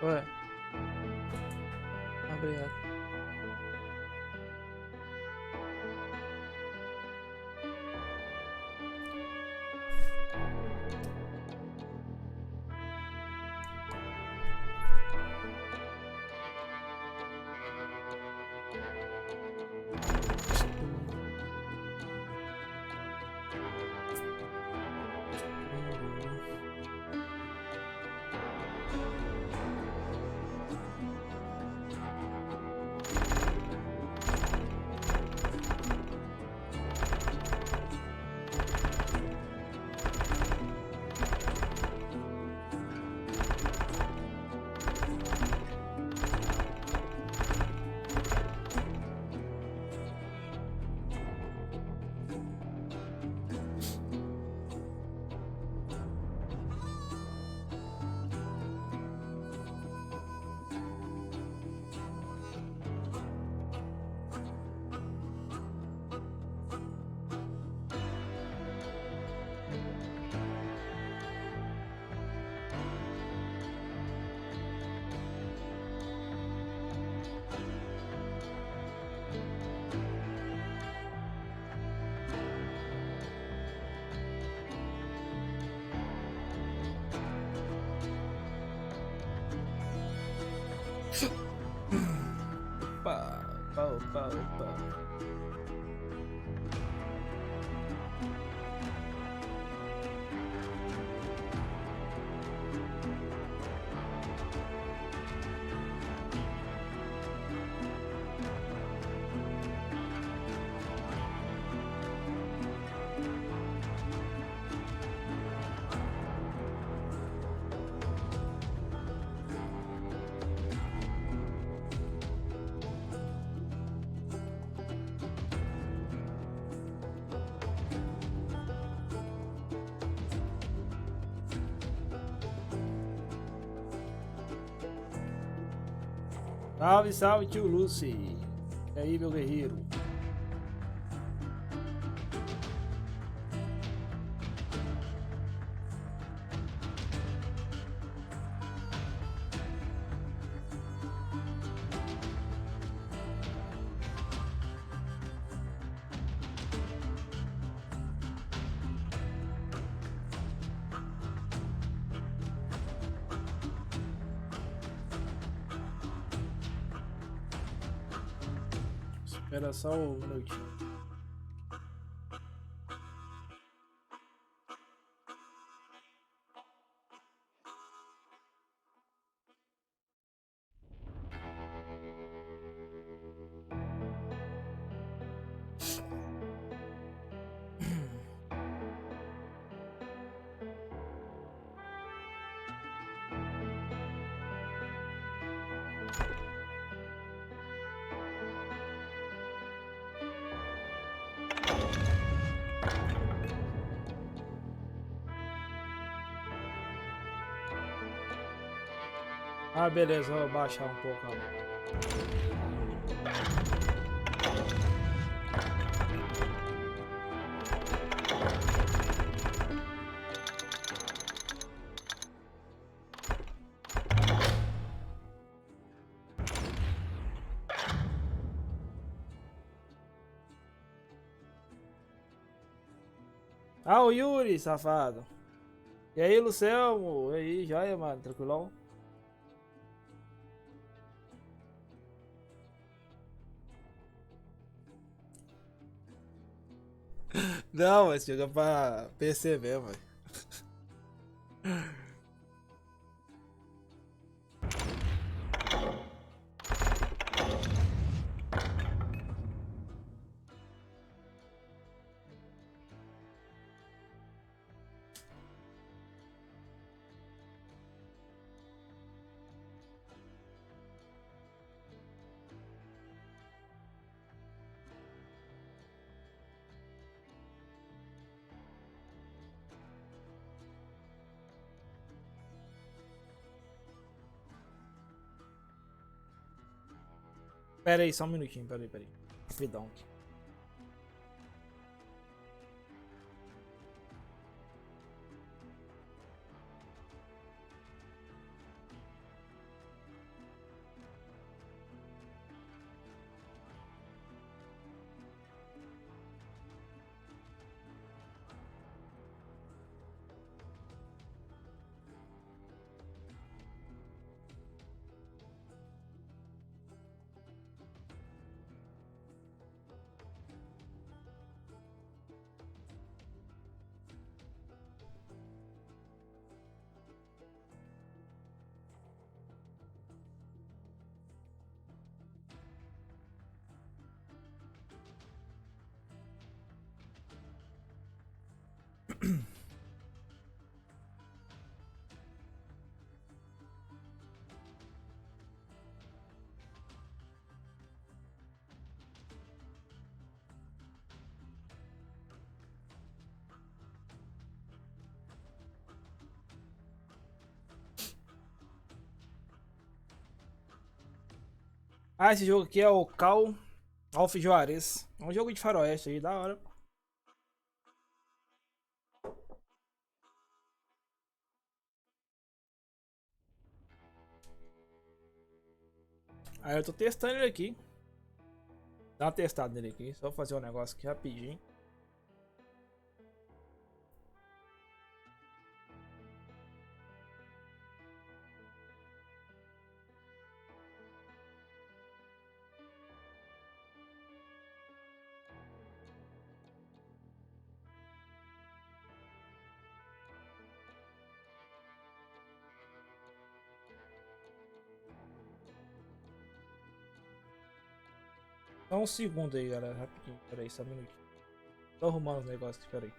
Ué, obrigado. Opa, opa, opa, opa. Salve, salve, tio Lucy. E aí, meu guerreiro? Espera só um minutinho. Ah, beleza, vou baixar um pouco. Ah, o Yuri, safado. E aí, Lucelmo? E aí, joia, mano? Tranquilão? Não, mas chega pra PC mesmo, velho. Pera aí, só um minutinho, pera aí. Rapidão aqui. Ah, esse jogo aqui é o Juarez. É um jogo de faroeste aí, da hora. Aí eu tô testando ele aqui. Dá uma testada nele aqui. Só fazer um negócio aqui rapidinho. Só um segundo aí, galera. Rapidinho. Pera aí, só um minutinho. Tô arrumando os negócios aqui, pera aí.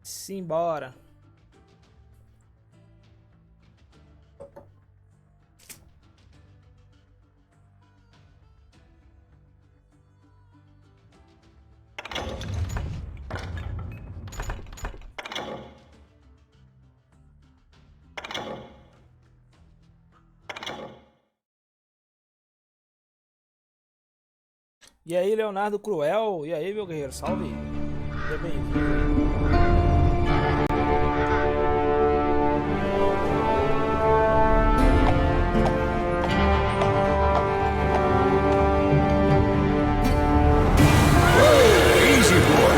Simbora. E aí, Leonardo Cruel? E aí, meu guerreiro? Salve! Seja bem-vindo. Easy, boy.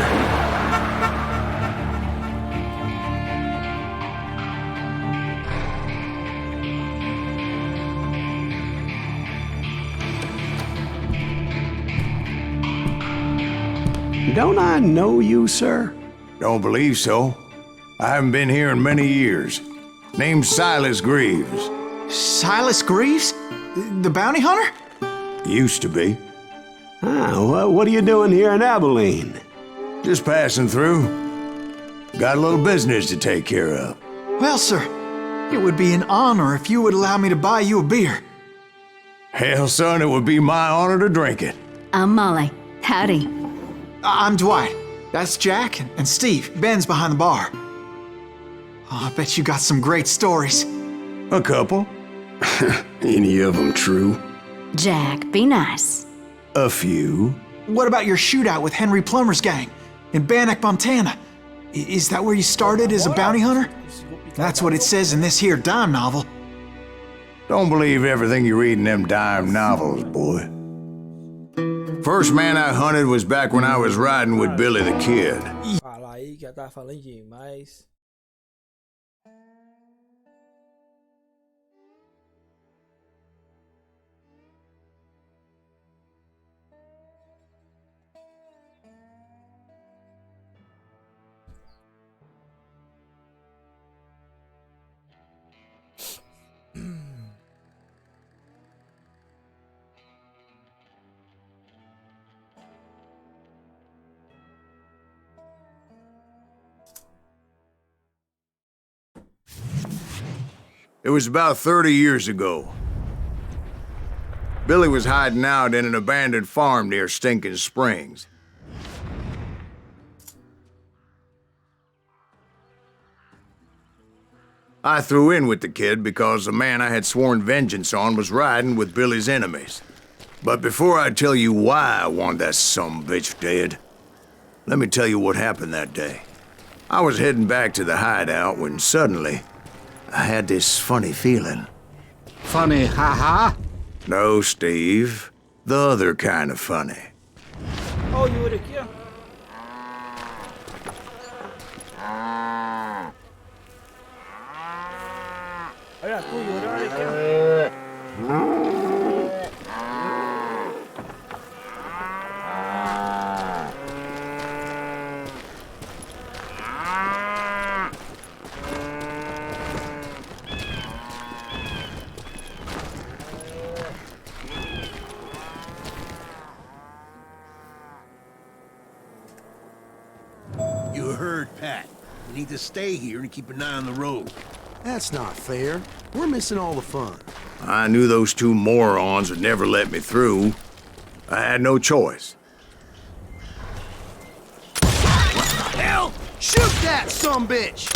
Don't I know you, sir? Don't believe so. I haven't been here in many years. Name's Silas Greaves. Silas Greaves? The bounty hunter? Used to be. Ah, what are you doing here in Abilene? Just passing through. Got a little business to take care of. Well, sir, it would be an honor if you would allow me to buy you a beer. Hell, son, it would be my honor to drink it. I'm Molly. Howdy. I'm Dwight. That's Jack and Steve. Ben's behind the bar. Oh, I bet you got some great stories. A couple. Any of them true? Jack, be nice. A few. What about your shootout with Henry Plummer's gang in Bannock, Montana? Is that where you started as a bounty hunter? That's what it says in this here dime novel. Don't believe everything you read in them dime novels, boy. First man I hunted was back when I was riding with Billy the Kid. Fala aí que já tava falando demais. It was about 30 years ago. Billy was hiding out in an abandoned farm near Stinking Springs. I threw in with the kid because the man I had sworn vengeance on was riding with Billy's enemies. But before I tell you why I want that sumbitch dead, let me tell you what happened that day. I was heading back to the hideout when suddenly I had this funny feeling. Funny, haha? No, Steve. The other kind of funny. Ó, o Yuri aqui, ó. Olha tu, Yuri, olha aqui, ó. You heard Pat. We need to stay here and keep an eye on the road. That's not fair. We're missing all the fun. I knew those two morons would never let me through. I had no choice. What the hell? Shoot that sumbitch!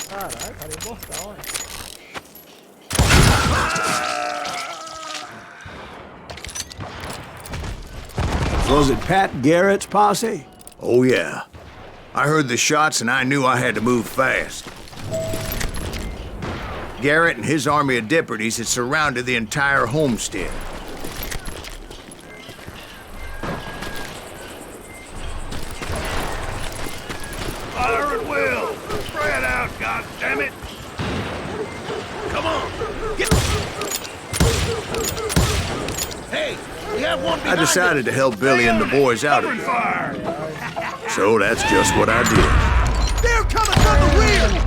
Caralho, cara, é imortal, né? Was it Pat Garrett's posse? Oh, yeah. I heard the shots and I knew I had to move fast. Garrett and his army of deputies had surrounded the entire homestead. Fire at will! Spread out, goddammit! Come on! Get... Hey! We have one behind I decided to help Billy and the boys out of Open it. fire! So that's just what I did. They're coming from the rear!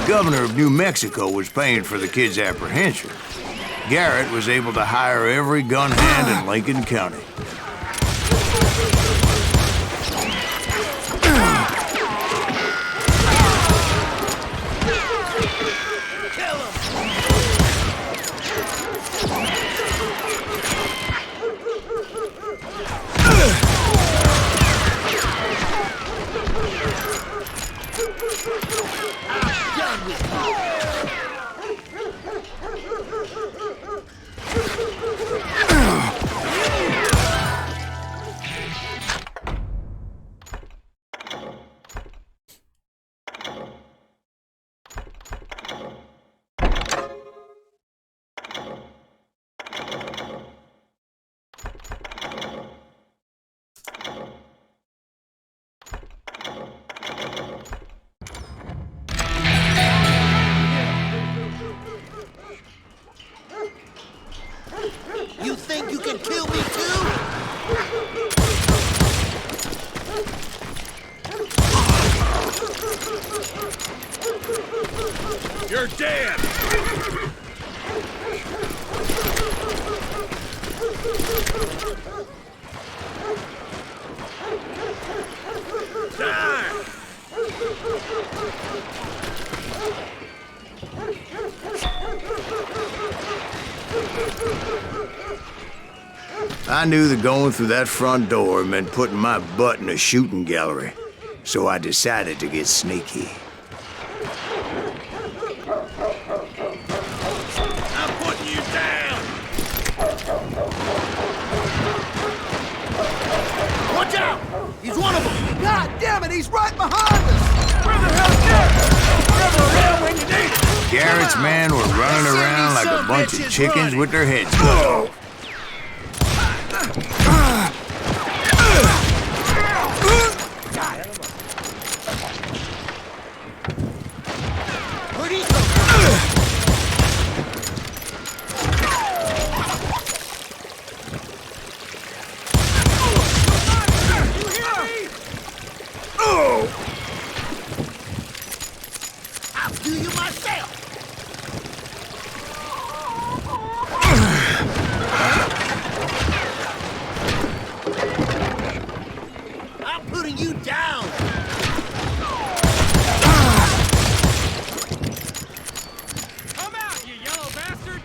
The governor of New Mexico was paying for the kid's apprehension. Garrett was able to hire every gun hand in Lincoln County. You think you can kill me too? You're dead! Die! I knew that going through that front door meant putting my butt in a shooting gallery, so I decided to get sneaky. I'm putting you down! Watch out! He's one of them! God damn it, he's right behind us! Where the hell's Garrett? Never around when you need it! Garrett's men were running around like a bunch of chickens with their heads cut off. Where'd he come from? You hear me? I'll do you myself! I'm putting you down! Come out, you yellow bastard!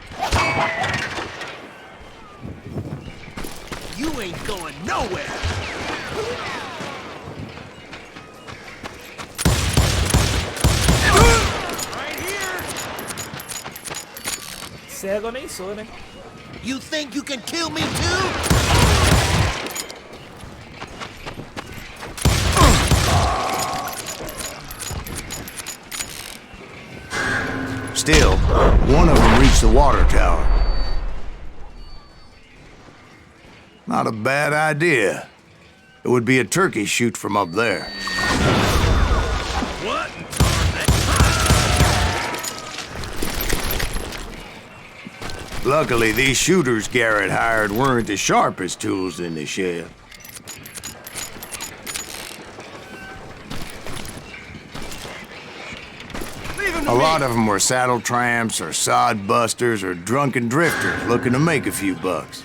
You ain't going nowhere! Right here! Cego nem sou, né? You think you can kill me too? Still, one of them reached the water tower. Not a bad idea. It would be a turkey shoot from up there. What? Luckily, these shooters Garrett hired weren't the sharpest tools in the shed. A lot of them were saddle tramps or sod busters or drunken drifters looking to make a few bucks.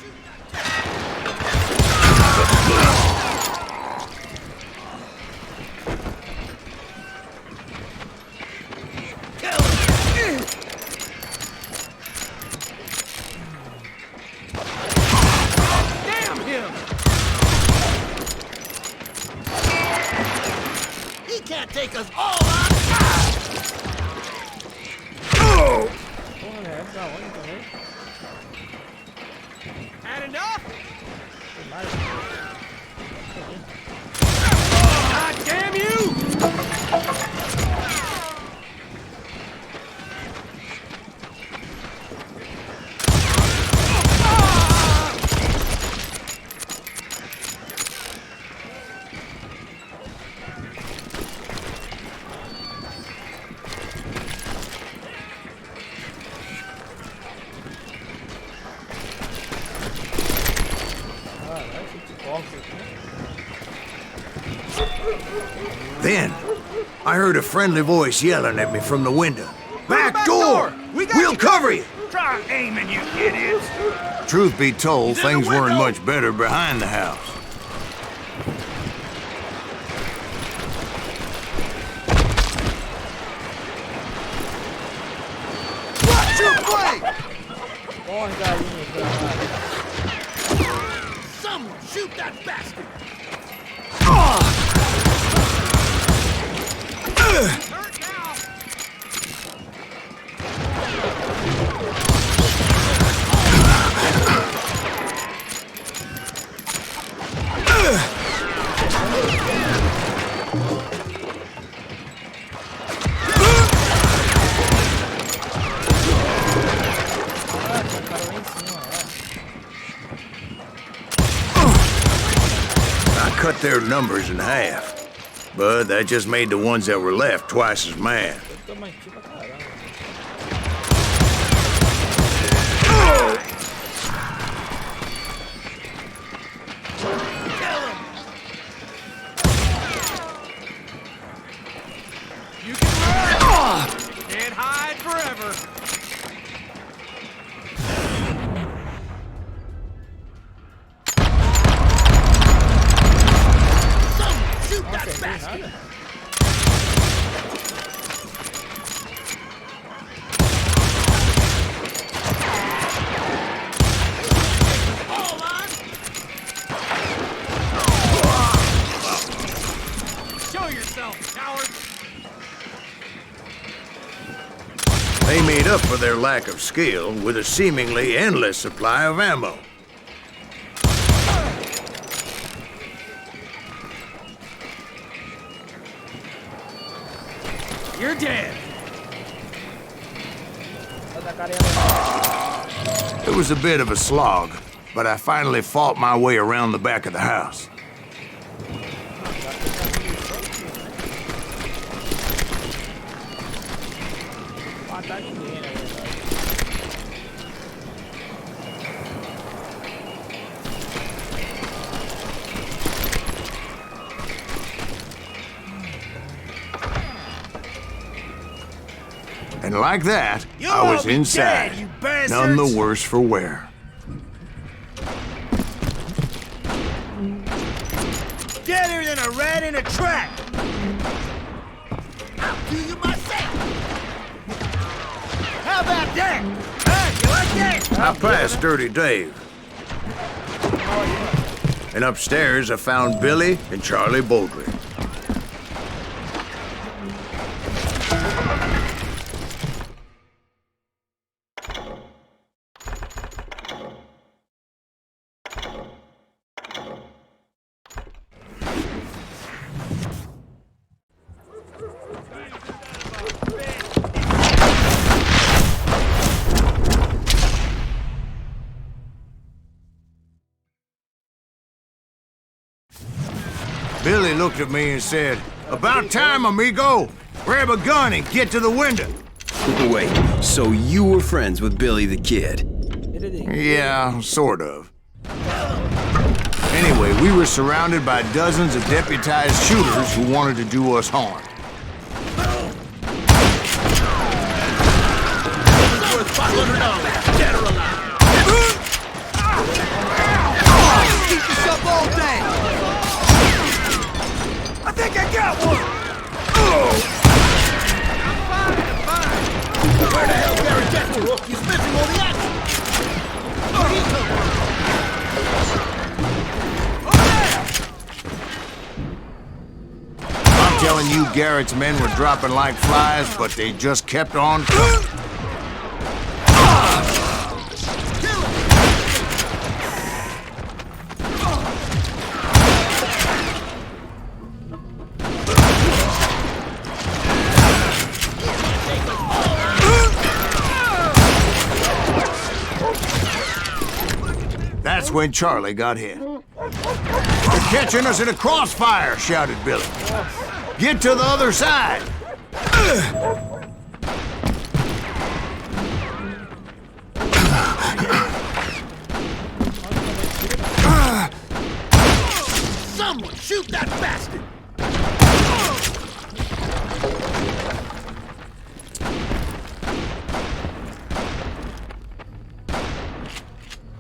Damn him! He can't take us all on! Porra, essa da onde também? Had enough? Tem mais. God damn you! Then, I heard a friendly voice yelling at me from the window. Back door! We'll cover you! Try aiming, you idiots! Truth be told, He's in the things weren't window. much better behind the house. Watch your play! Corre, galinha, caralho. Someone shoot that bastard! Hurt now! I cut their numbers in half. But that just made the ones that were left twice as mad. Eu tô mais aqui pra caramba. You can run! Can't hide forever! Someone shoot that Nossa, bastard! nada. All on! They made up for their lack of skill with a seemingly endless supply of ammo. You're dead. It was a bit of a slog, but I finally fought my way around the back of the house. And like that, I was inside, none the worse for wear. Deader than a rat in a trap. I'll do you myself. How about that? Huh? You like that? I passed Dirty Dave. And upstairs, I found Billy and Charlie Baldry. Billy looked at me and said, "About time, amigo. Grab a gun and get to the window." Wait, so you were friends with Billy the Kid? Yeah, sort of. Anyway, we were surrounded by dozens of deputized shooters who wanted to do us harm. Worth $500, dead or alive. Keep this up all day. I think I got one. I'm fine. Where the hell's Barry Deathrook? He's missing all the action. Oh, he's I'm telling you, Garrett's men were dropping like flies, but they just kept on coming. That's when Charlie got hit. "They're catching us in a crossfire," shouted Billy. "Get to the other side!" Someone shoot that bastard!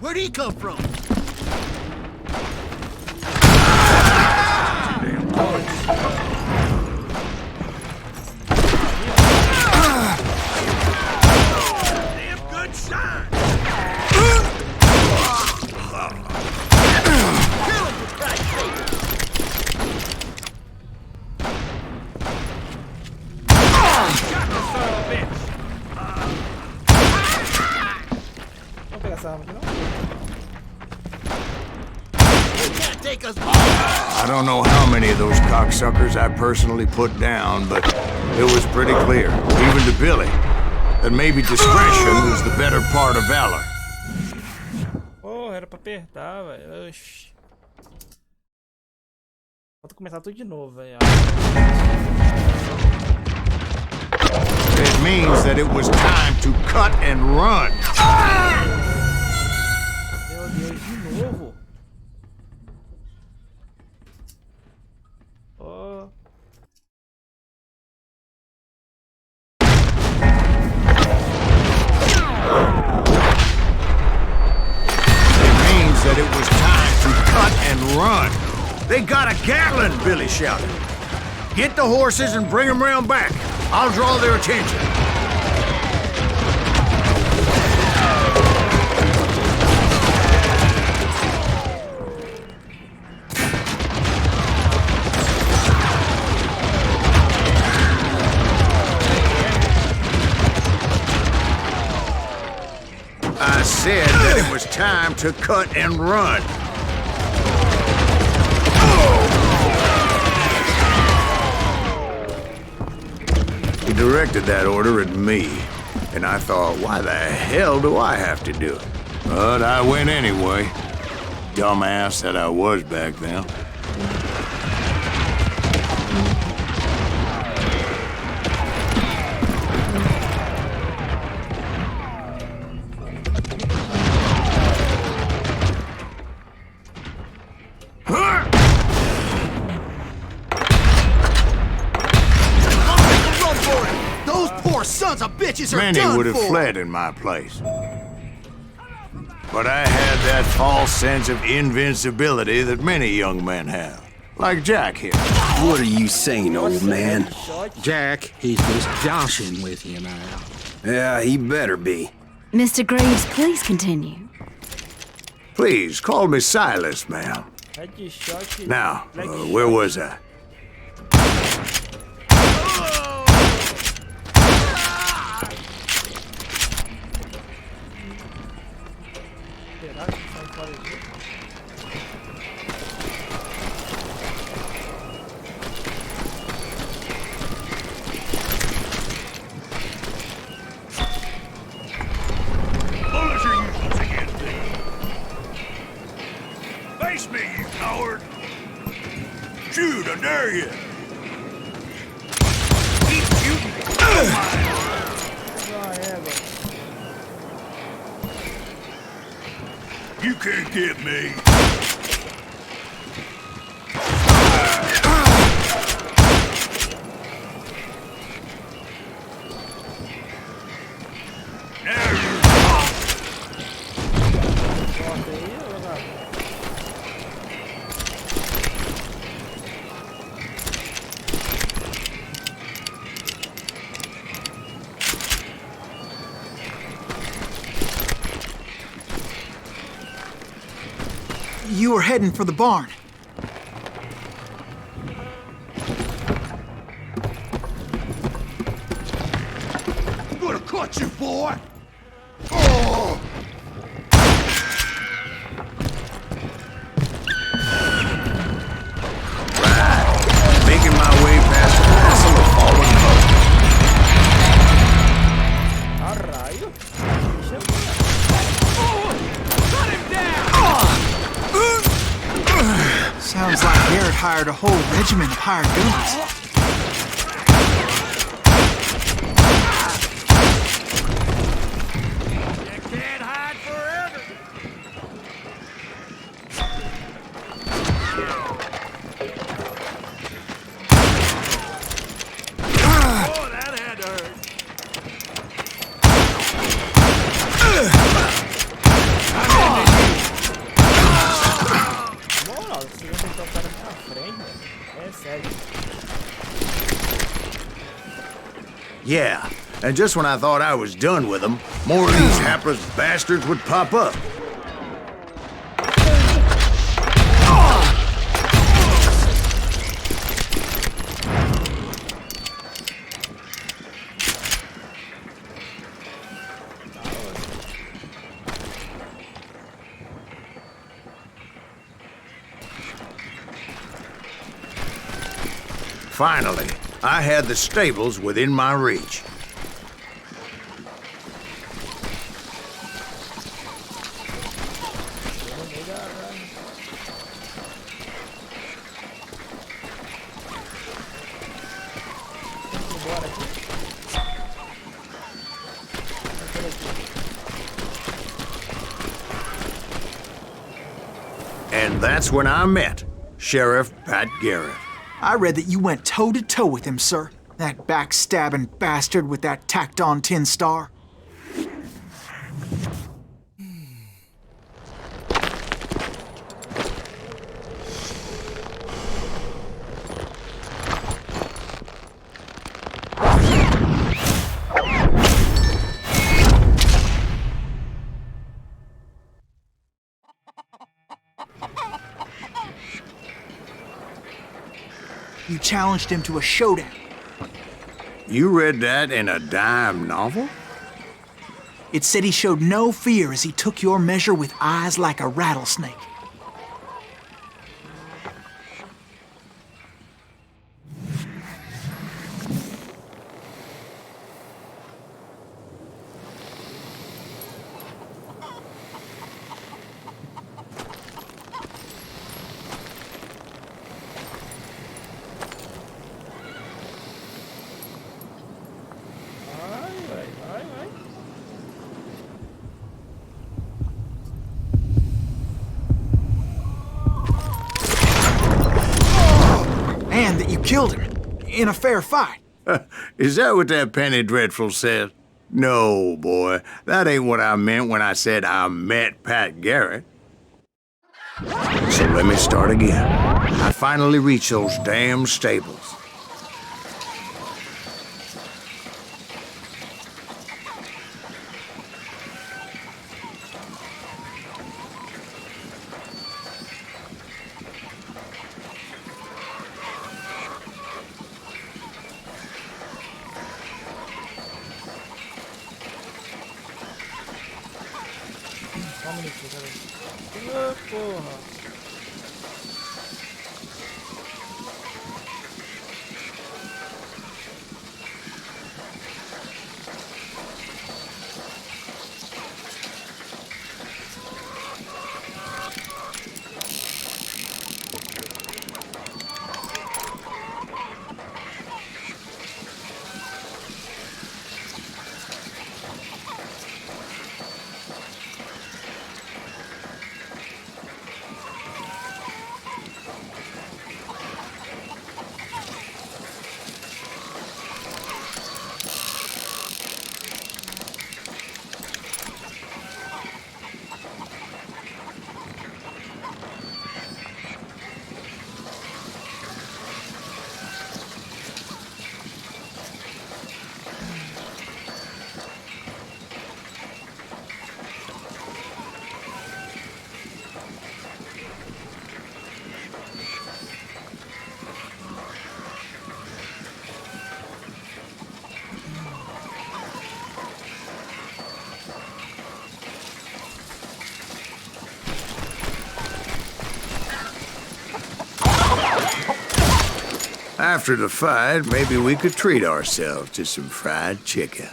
Where'd he come from? Damn good shot! Kill him, for Christ's sake! Shot the son of a bitch! Vamos pegar essa arma aqui, não? Can't take us all! I don't know how many of those cocksuckers I personally put down, but it was pretty clear, even to Billy, that maybe discretion was the better part of valor. Porra, era pra apertar, velho. Oxi. Vou começar tudo de novo, velho. It means that it was time to cut and run. Meu Deus, de novo? Oh. It means that it was time to cut and run. "They got a Gatling," Billy shouted. "Get the horses and bring them round back. I'll draw their attention." time to cut and run. He directed that order at me, and I thought, why the hell do I have to do it? But I went anyway. Dumbass that I was back then. Sons of bitches are Many done would have for. fled in my place. But I had that false sense of invincibility that many young men have. Like Jack here. What are you saying, old man? Jack, he's just joshing with you now. Yeah, he better be. Mr. Graves, please continue. Please, call me Silas, ma'am. Now, where was I? Face me, you coward! Shoot, I dare you! Keep shooting! You can't get me! There you go! You were heading for the barn. I'm gonna cut you, boy! Oh! Making my way past the castle of fallen Sounds like Garrett hired a whole regiment of hired guns. You can't hide forever. Oh, that had to hurt. Yeah, and just when I thought I was done with them, more of these hapless bastards would pop up. Finally, I had the stables within my reach. And that's when I met Sheriff Pat Garrett. I read that you went toe-to-toe with him, sir. That backstabbing bastard with that tacked-on tin star. You challenged him to a showdown. You read that in a dime novel? It said he showed no fear as he took your measure with eyes like a rattlesnake. Vai. And that you killed him in a fair fight. Is that what that penny dreadful said? No, boy. That ain't what I meant when I said I met Pat Garrett. So let me start again. I finally reached those damn stables. Só um minutinho, peraí. Ah, porra. After the fight, maybe we could treat ourselves to some fried chicken.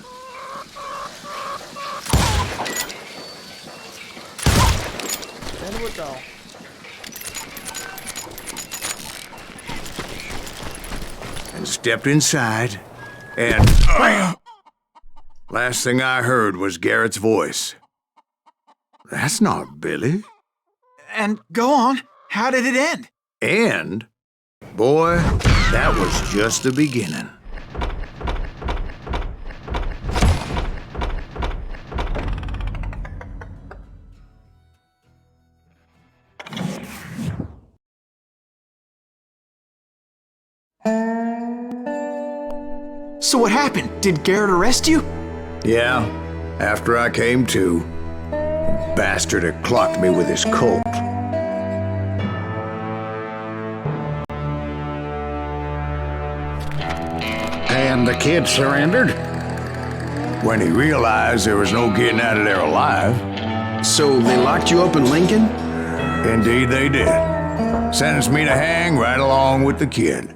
Vendo o botão. And stepped inside, and last thing I heard was Garrett's voice. That's not Billy. And go on, how did it end? And, boy, that was just the beginning. So what happened? Did Garrett arrest you? Yeah, after I came to, the bastard had clocked me with his Colt. And the kid surrendered? When he realized there was no getting out of there alive. So they locked you up in Lincoln? Indeed they did. Sentenced me to hang right along with the kid.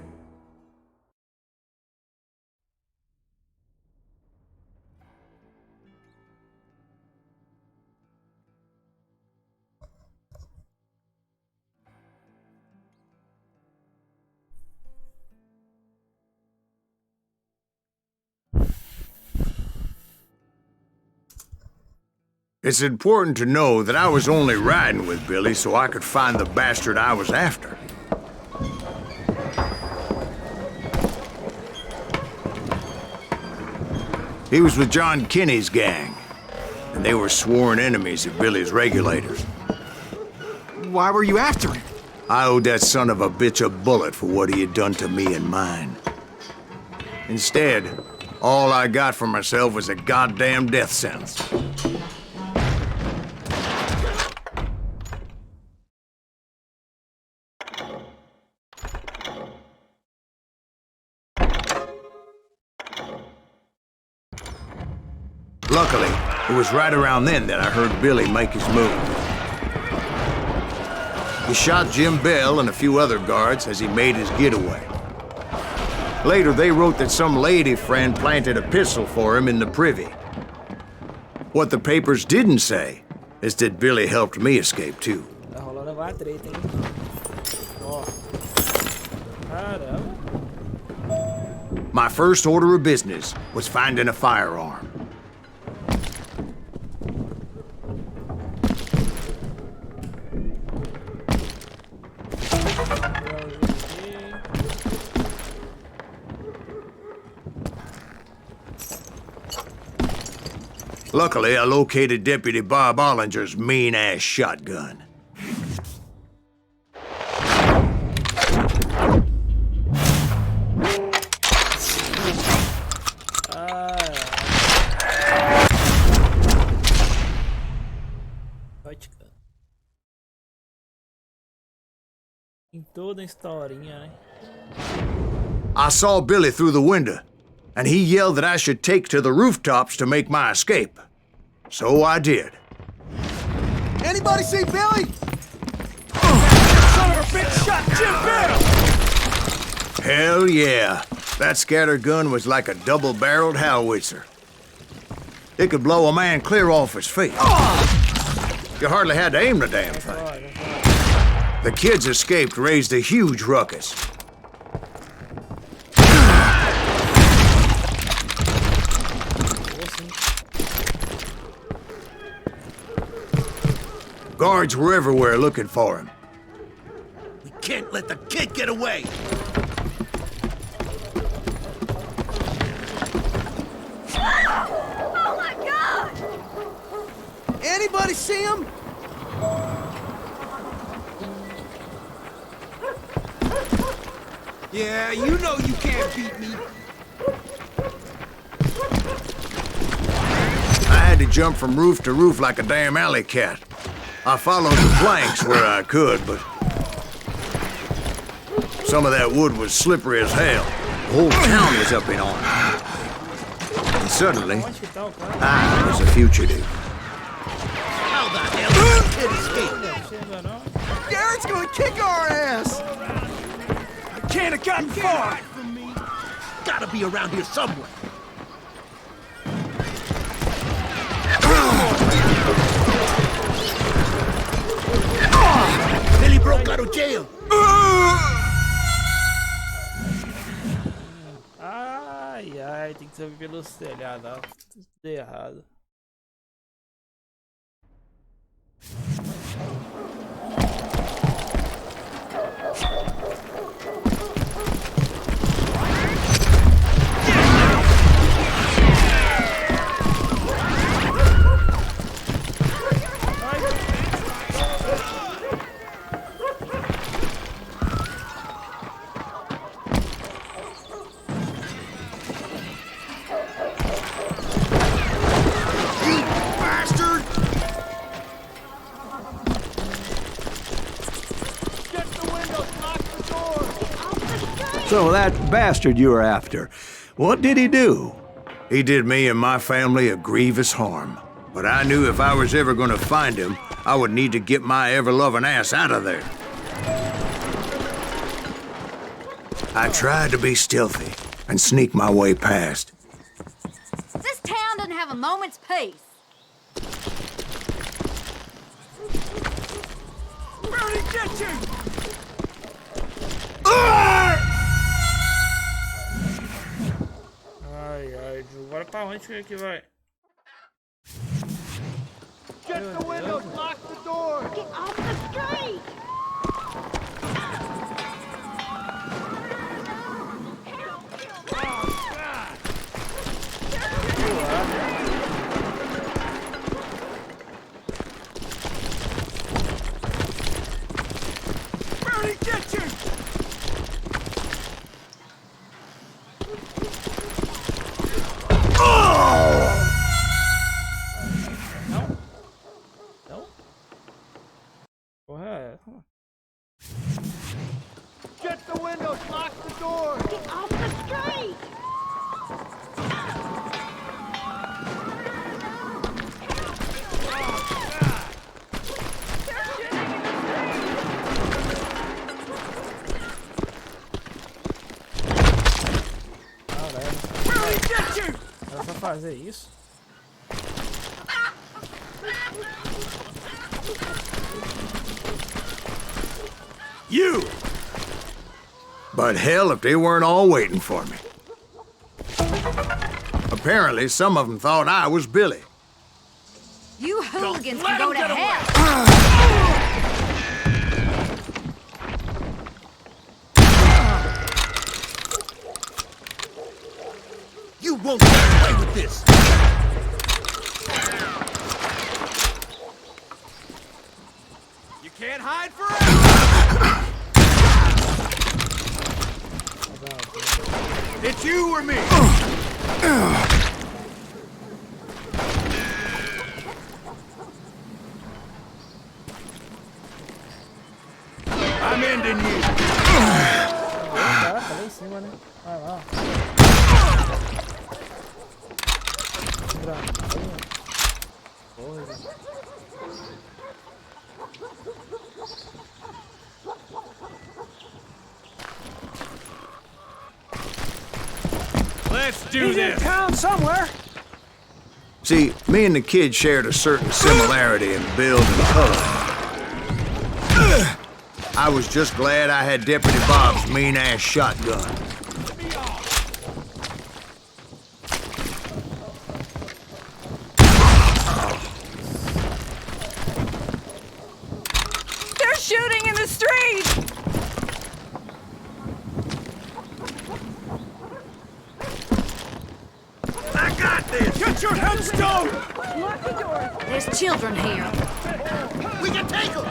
It's important to know that I was only riding with Billy so I could find the bastard I was after. He was with John Kinney's gang, and they were sworn enemies of Billy's regulators. Why were you after him? I owed that son of a bitch a bullet for what he had done to me and mine. Instead, all I got for myself was a goddamn death sentence. Luckily, It was right around then that I heard Billy make his move. He shot Jim Bell and a few other guards as he made his getaway. Later, they wrote that some lady friend planted a pistol for him in the privy. What the papers didn't say is that Billy helped me escape too. Tá rolando agora a treta, hein? Ó. Caramba. My first order of business was finding a firearm. Luckily, I located Deputy Bob Ollinger's mean-ass shotgun. Em toda a historinha, né? I saw Billy through the window, and he yelled that I should take to the rooftops to make my escape. So I did. Anybody see Billy? Son of a bitch shot Jim Bell! Hell yeah. That scatter gun was like a double-barreled howitzer. It could blow a man clear off his feet. You hardly had to aim the damn thing. The kids escaped, raised a huge ruckus. Guards were everywhere looking for him. We can't let the kid get away! Oh my God! Anybody see him? Yeah, you know you can't beat me. I had to jump from roof to roof like a damn alley cat. I followed the planks where I could, but some of that wood was slippery as hell. The whole town was up in arms. And suddenly, I was a fugitive. How the hell did the kid escape? Garrett's gonna kick our ass! I can't have gotten far! Gotta be around here somewhere. Billy broke out of jail. Ai, ai, tem que ser pelo telhado, ó. Tudo errado. So that bastard you were after, what did he do? He did me and my family a grievous harm. But I knew if I was ever going to find him, I would need to get my ever-loving ass out of there. I tried to be stealthy and sneak my way past. This town doesn't have a moment's peace. Bernie, get you! Ai, ai, Ju, agora pra onde que vai? Get the windows, lock the door! Get off the street! Bernie, get you! Não? Porra, Era só fazer isso. You! But hell if they weren't all waiting for me. Apparently, some of them thought I was Billy. You hooligans can go to hell. You won't get away with this! You can't hide forever! It's you or me! I'm ending you! Caraca, lá em cima, né? Vai lá. Let's do He's in this! town somewhere. See, me and the kid shared a certain similarity in build and color. I was just glad I had Deputy Bob's mean-ass shotgun. They're shooting in the street! I got this! Get your headstone! There's children here. We can take them!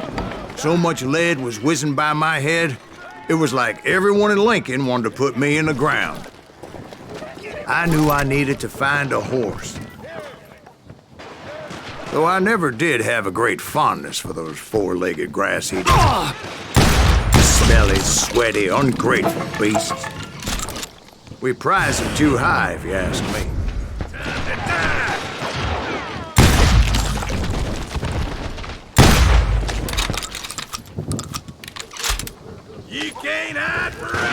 So much lead was whizzing by my head, it was like everyone in Lincoln wanted to put me in the ground. I knew I needed to find a horse. Though I never did have a great fondness for those four-legged grass-eaters. Smelly, sweaty, ungrateful beasts. We prize them too high, if you ask me. You can't hide forever!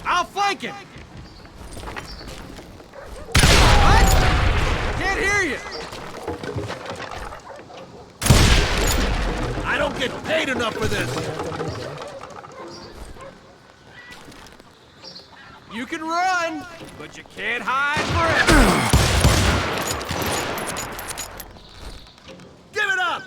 I'll flank him! What? Can't hear you! I don't get paid enough for this! You can run, but you can't hide forever! Give it up!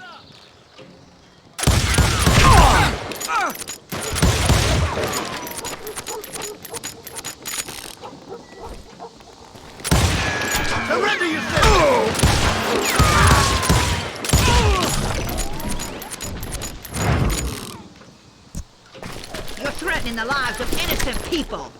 Surrender yourself! You're threatening the lives of innocent people.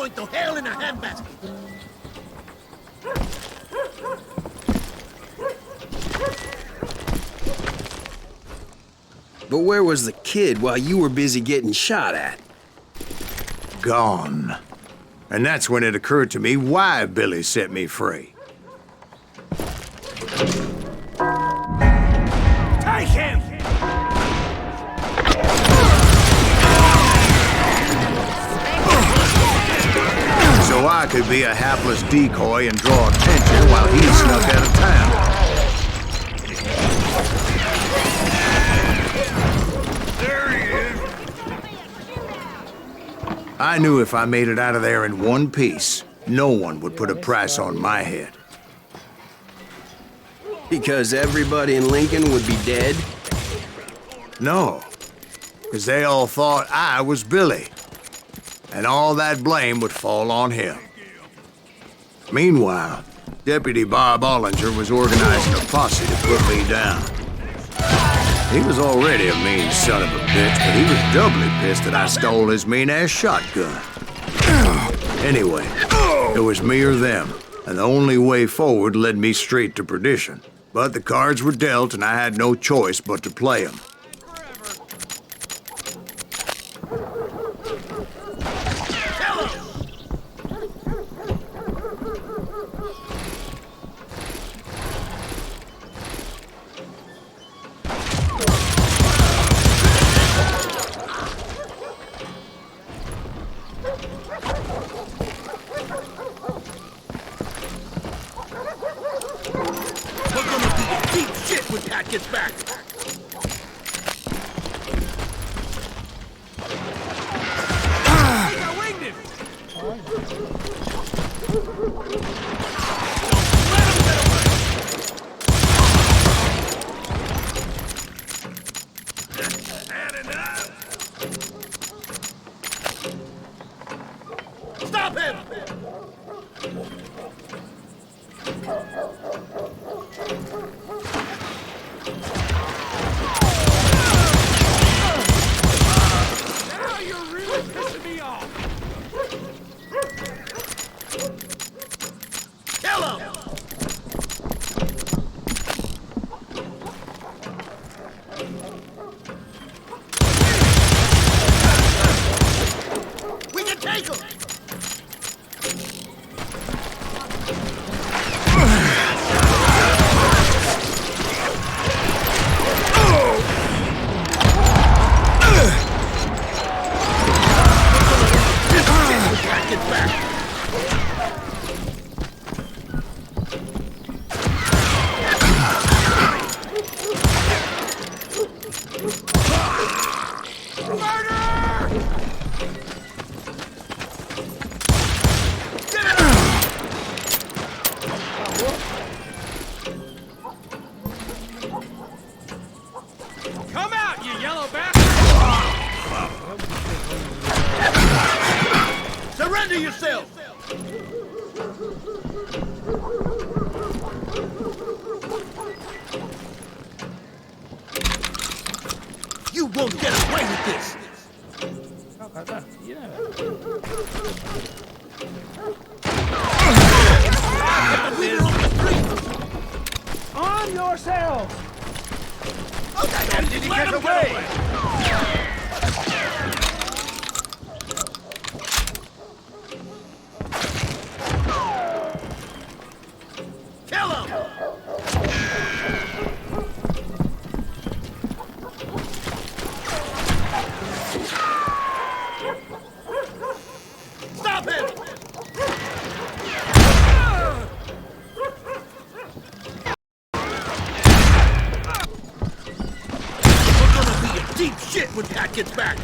going to hell in a handbasket. But where was the kid while you were busy getting shot at? Gone. And that's when it occurred to me why Billy set me free. Take him! So I could be a hapless decoy and draw attention while he snuck out of town. I knew if I made it out of there in one piece, no one would put a price on my head. Because everybody in Lincoln would be dead? No, because they all thought I was Billy, and all that blame would fall on him. Meanwhile, Deputy Bob Ollinger was organizing a posse to put me down. He was already a mean son of a bitch, but he was doubly pissed that I stole his mean-ass shotgun. Anyway, it was me or them, and the only way forward led me straight to perdition. But the cards were dealt, and I had no choice but to play them. Gets back. I winged him. Stop him! Surrender yourself! You won't get away with this! On yourself! Okay, did he get away? Deep shit when Pat gets back!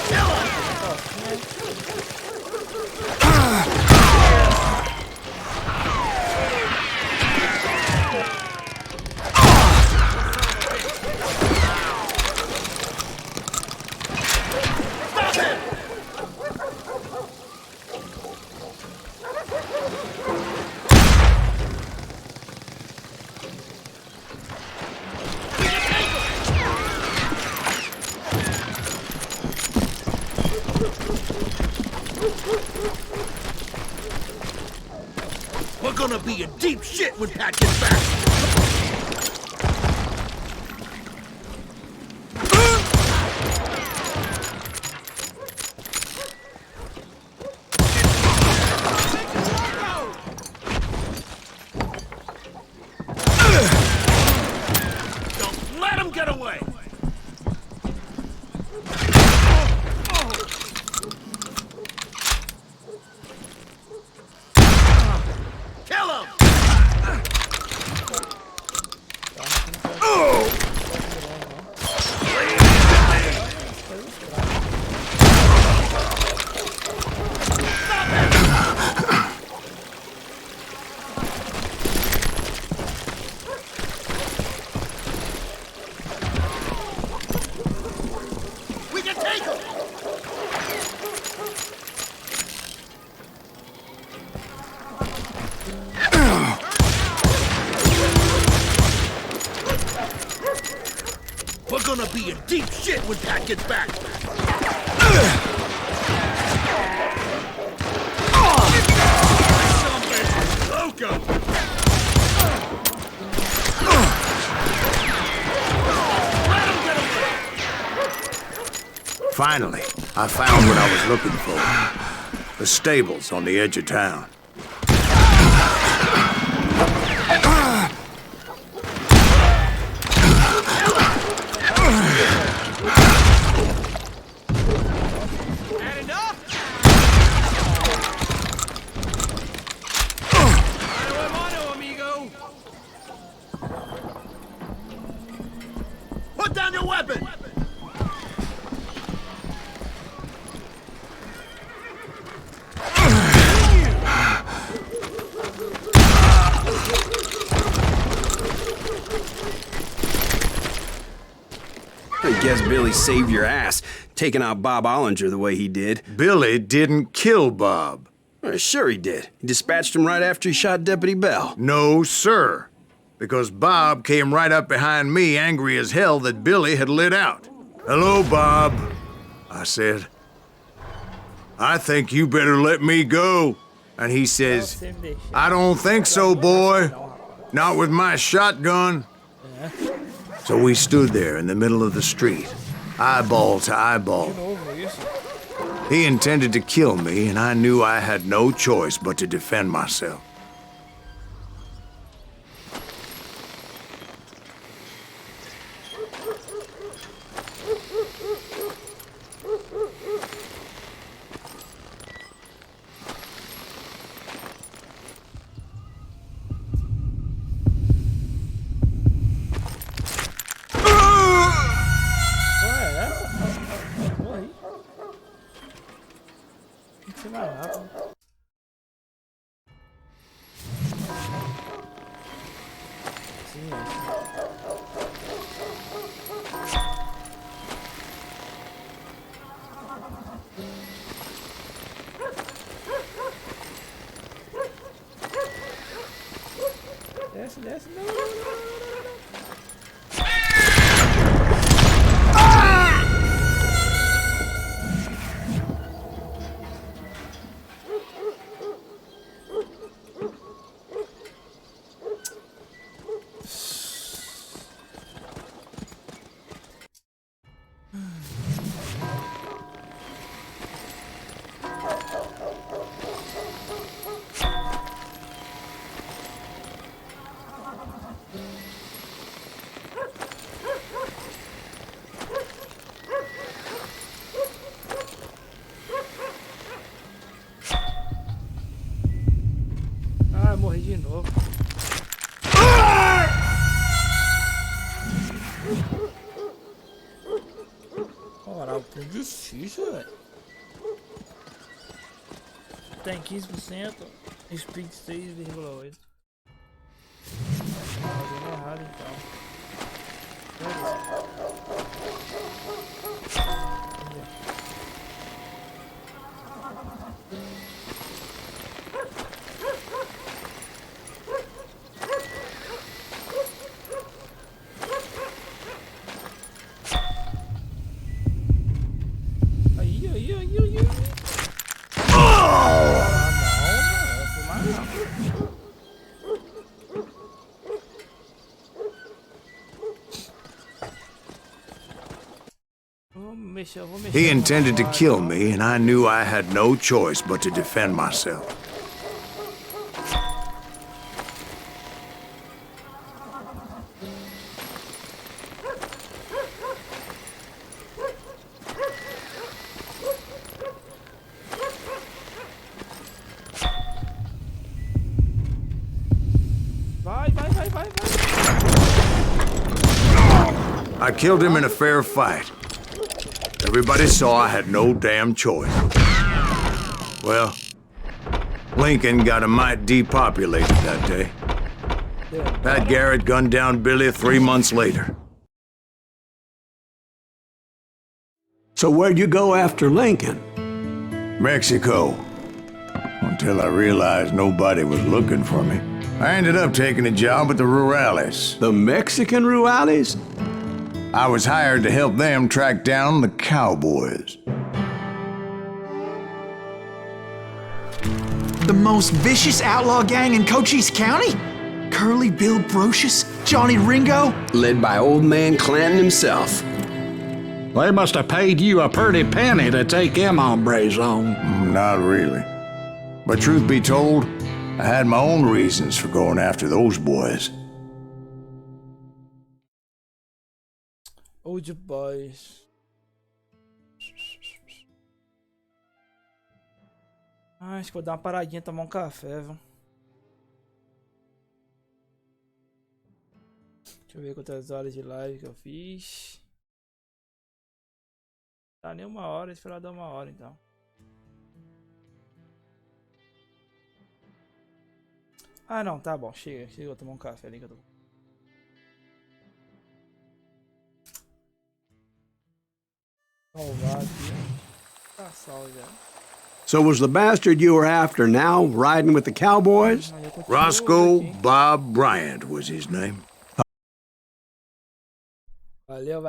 Kill him! be in deep shit when Pat gets back. Don't let him get away. Kill him! We can take him! We're gonna be in deep shit when Pat gets back. Loco! Let him get away! Finally, I found what I was looking for. The stables on the edge of town. Put down your weapon! I guess Billy saved your ass, taking out Bob Ollinger the way he did. Billy didn't kill Bob. Well, sure he did. He dispatched him right after he shot Deputy Bell. No, sir. Because Bob came right up behind me, angry as hell that Billy had lit out. "Hello, Bob," I said. "I think you better let me go." And he says, "I don't think so, boy. Not with my shotgun." So we stood there in the middle of the street, eyeball to eyeball. He intended to kill me, and I knew I had no choice but to defend myself. Desce, não. Ah, morri de novo. Moral, que difícil, velho. Tem 15%, speed 6,8. Fazendo errado então. vou mexer. He intended to kill me, and I knew I had no choice but to defend myself. Vai. I killed him in a fair fight. Everybody saw I had no damn choice. Well, Lincoln got a mite depopulated that day. Pat Garrett gunned down Billy 3 months later. So where'd you go after Lincoln? Mexico. Until I realized nobody was looking for me. I ended up taking a job at the Rurales. The Mexican Rurales? I was hired to help them track down the cowboys. The most vicious outlaw gang in Cochise County? Curly Bill Brocious? Johnny Ringo? Led by old man Clanton himself. They must have paid you a pretty penny to take them hombres on. Not really. But truth be told, I had my own reasons for going after those boys. Old boys. Ah, acho que vou dar uma paradinha, tomar um café, viu? Deixa eu ver quantas horas de live que eu fiz. Tá nem 1 hora, esperar dar 1 hora então. Ah não, tá bom, chega, eu tomar um café ali que eu tô. Salvar aqui. Tá salvo já. So was the bastard you were after now riding with the cowboys? Roscoe Bob Bryant was his name. Valeu.